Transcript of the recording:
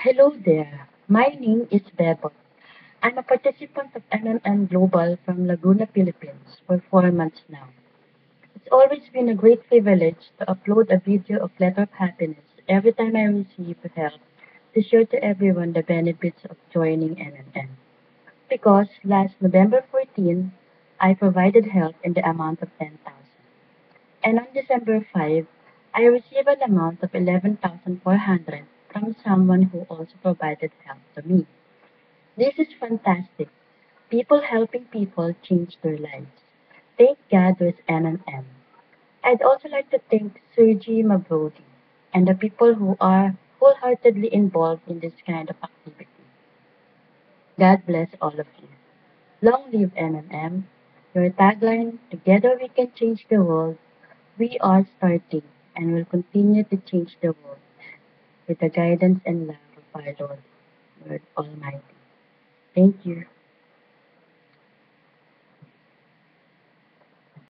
Hello there. My name is Bebot. I'm a participant of MMM Global from Laguna, Philippines for 4 months now. It's always been a great privilege to upload a video of Letter of Happiness every time I receive help to share to everyone the benefits of joining MMM. Because last November 14, I provided help in the amount of 10,000. And on December 5, I received an amount of 11,400 from someone who also provided help to me. This is fantastic. People helping people change their lives. Thank God there's MMM. I'd also like to thank Sergi Mabrodi and the people who are wholeheartedly involved in this kind of activity. God bless all of you. Long live MMM. Your tagline, Together We Can Change the World. We are starting and will continue to change the world with the guidance and love of our Lord Almighty. Thank you.